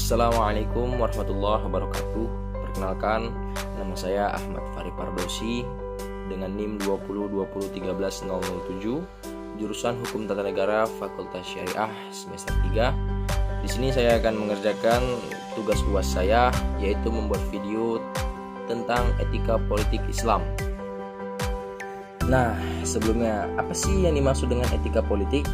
Assalamualaikum warahmatullahi wabarakatuh. Perkenalkan, nama saya Ahmad Fari Pardosi dengan NIM 20201307, jurusan Hukum Tata Negara Fakultas Syariah semester 3. Di sini saya akan mengerjakan tugas UAS saya, yaitu membuat video tentang etika politik Islam. Nah, sebelumnya, apa sih yang dimaksud dengan etika politik?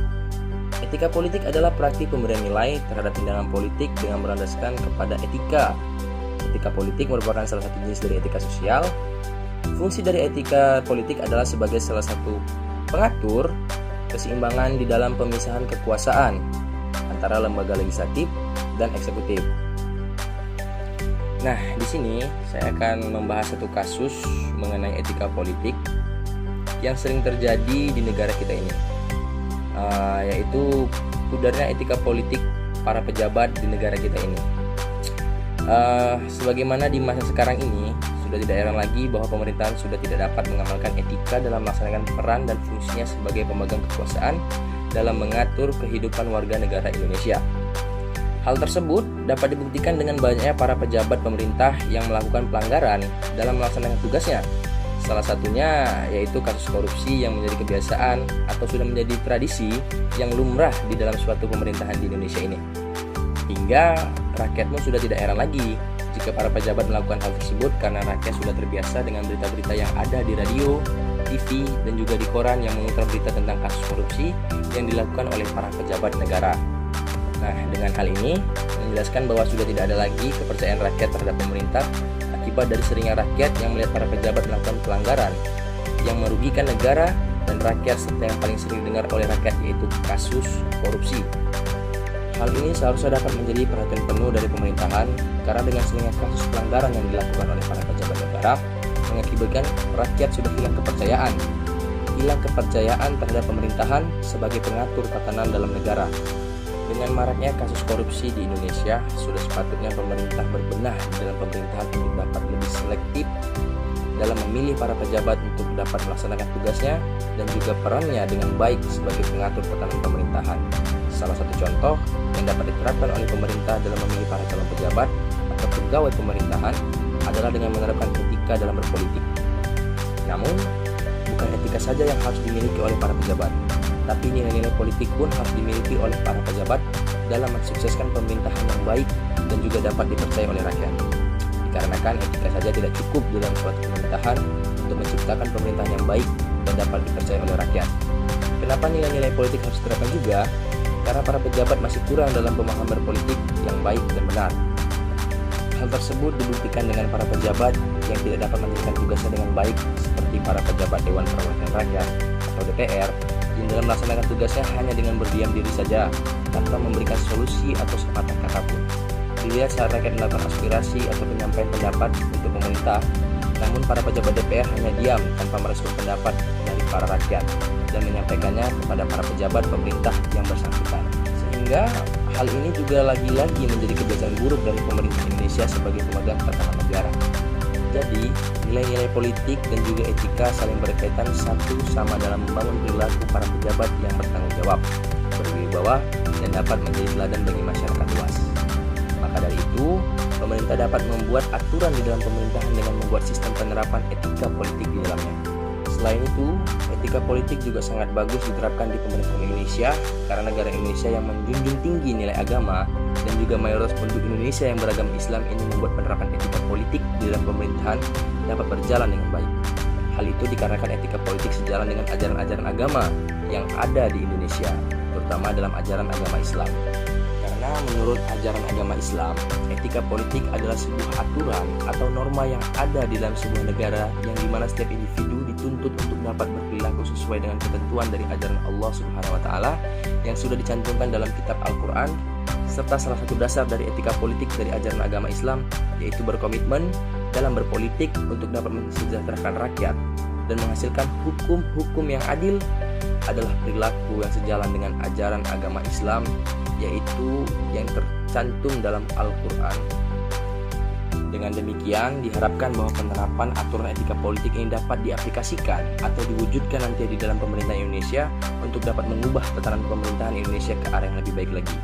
Etika politik adalah praktik pemberian nilai terhadap tindakan politik dengan berlandaskan kepada etika. Etika politik merupakan salah satu jenis dari etika sosial. Fungsi dari etika politik adalah sebagai salah satu pengatur keseimbangan di dalam pemisahan kekuasaan antara lembaga legislatif dan eksekutif. Nah, di sini saya akan membahas satu kasus mengenai etika politik yang sering terjadi di negara kita ini, yaitu pudarnya etika politik para pejabat di negara kita ini. Sebagaimana di masa sekarang ini sudah tidak heran lagi bahwa pemerintahan sudah tidak dapat mengamalkan etika dalam melaksanakan peran dan fungsinya sebagai pemegang kekuasaan dalam mengatur kehidupan warga negara Indonesia. Hal tersebut dapat dibuktikan dengan banyaknya para pejabat pemerintah yang melakukan pelanggaran dalam melaksanakan tugasnya. Salah satunya yaitu kasus korupsi yang menjadi kebiasaan atau sudah menjadi tradisi yang lumrah di dalam suatu pemerintahan di Indonesia ini. Hingga rakyat pun sudah tidak heran lagi jika para pejabat melakukan hal tersebut karena rakyat sudah terbiasa dengan berita-berita yang ada di radio, TV, dan juga di koran yang memutar berita tentang kasus korupsi yang dilakukan oleh para pejabat negara. Nah, dengan hal ini menjelaskan bahwa sudah tidak ada lagi kepercayaan rakyat terhadap pemerintah akibat dari seringnya rakyat yang melihat para pejabat melakukan pelanggaran yang merugikan negara dan rakyat, serta yang paling sering didengar oleh rakyat yaitu kasus korupsi. Hal ini seharusnya dapat menjadi perhatian penuh dari pemerintahan karena dengan seringnya kasus pelanggaran yang dilakukan oleh para pejabat negara mengakibatkan rakyat sudah hilang kepercayaan terhadap pemerintahan sebagai pengatur tatanan dalam negara. Dengan maraknya kasus korupsi di Indonesia, sudah sepatutnya pemerintah berbenah dalam pemerintahan untuk dapat lebih selektif dalam memilih para pejabat untuk dapat melaksanakan tugasnya dan juga perannya dengan baik sebagai pengatur tatanan pemerintahan. Salah satu contoh yang dapat diterapkan oleh pemerintah dalam memilih para calon pejabat atau pegawai pemerintahan adalah dengan menerapkan etika dalam berpolitik. Namun, bukan etika saja yang harus dimiliki oleh para pejabat, tapi nilai-nilai politik pun harus dimiliki oleh para pejabat dalam mensukseskan pemerintahan yang baik dan juga dapat dipercaya oleh rakyat. Dikarenakan etika saja tidak cukup dalam suatu pemerintahan untuk menciptakan pemerintahan yang baik dan dapat dipercaya oleh rakyat. Kenapa nilai-nilai politik harus diterapkan juga? Karena para pejabat masih kurang dalam pemahaman berpolitik yang baik dan benar. Hal tersebut dibuktikan dengan para pejabat yang tidak dapat menjalankan tugasnya dengan baik, seperti para pejabat Dewan Perwakilan Rakyat atau DPR yang dalam melaksanakan tugasnya hanya dengan berdiam diri saja tanpa memberikan solusi atau sepatah kata pun. Dilihat saat rakyat melakukan aspirasi atau penyampaian pendapat untuk pemerintah, namun para pejabat DPR hanya diam tanpa merespon pendapat dari para rakyat dan menyampaikannya kepada para pejabat pemerintah yang bersangkutan. Sehingga hal ini juga lagi-lagi menjadi kebiasaan buruk dari pemerintah Indonesia sebagai pemegang tatanan negara. Jadi, nilai-nilai politik dan juga etika saling berkaitan satu sama dalam membangun perilaku para pejabat yang bertanggung jawab, berwibawa, dan dapat menjadi teladan bagi masyarakat luas. Maka dari itu, pemerintah dapat membuat aturan di dalam pemerintahan dengan membuat sistem penerapan etika politik di dalamnya. Selain itu, etika politik juga sangat bagus diterapkan di pemerintahan Indonesia karena negara Indonesia yang menjunjung tinggi nilai agama dan juga mayoritas penduduk Indonesia yang beragama Islam ini membuat penerapan etika politik di dalam pemerintahan dapat berjalan dengan baik. Hal itu dikarenakan etika politik sejalan dengan ajaran-ajaran agama yang ada di Indonesia, terutama dalam ajaran agama Islam. Karena menurut ajaran agama Islam, etika politik adalah sebuah aturan atau norma yang ada di dalam sebuah negara yang dimana setiap individu dituntut untuk dapat berperilaku sesuai dengan ketentuan dari ajaran Allah Subhanahu wa Ta'ala yang sudah dicantumkan dalam kitab Al-Quran, serta salah satu dasar dari etika politik dari ajaran agama Islam yaitu berkomitmen dalam berpolitik untuk dapat mensejahterakan rakyat dan menghasilkan hukum-hukum yang adil adalah perilaku yang sejalan dengan ajaran agama Islam, yaitu yang tercantum dalam Al-Quran. Dengan demikian, diharapkan bahwa penerapan aturan etika politik ini dapat diaplikasikan atau diwujudkan nanti di dalam pemerintahan Indonesia untuk dapat mengubah tatanan pemerintahan Indonesia ke arah yang lebih baik lagi.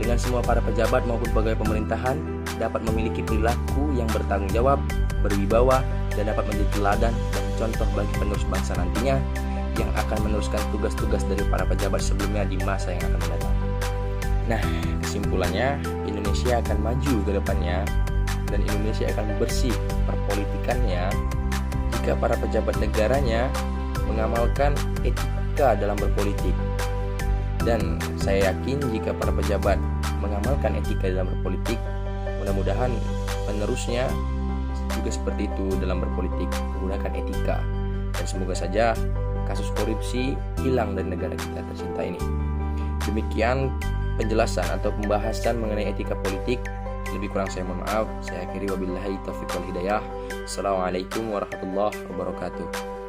dengan semua para pejabat maupun pegawai pemerintahan dapat memiliki perilaku yang bertanggung jawab, berwibawa, dan dapat menjadi teladan dan contoh bagi penerus bangsa nantinya yang akan meneruskan tugas-tugas dari para pejabat sebelumnya di masa yang akan mendatang. Nah, kesimpulannya, Indonesia akan maju ke depannya dan Indonesia akan bersih perpolitikannya jika para pejabat negaranya mengamalkan etika dalam berpolitik. Dan saya yakin jika para pejabat mengamalkan etika dalam berpolitik, mudah-mudahan penerusnya juga seperti itu dalam berpolitik, menggunakan etika. Dan semoga saja kasus korupsi hilang dari negara kita tercinta ini. Demikian penjelasan atau pembahasan mengenai etika politik. Lebih kurang saya mohon maaf. Saya akhiri wabillahi taufiq wal hidayah. Assalamualaikum warahmatullahi wabarakatuh.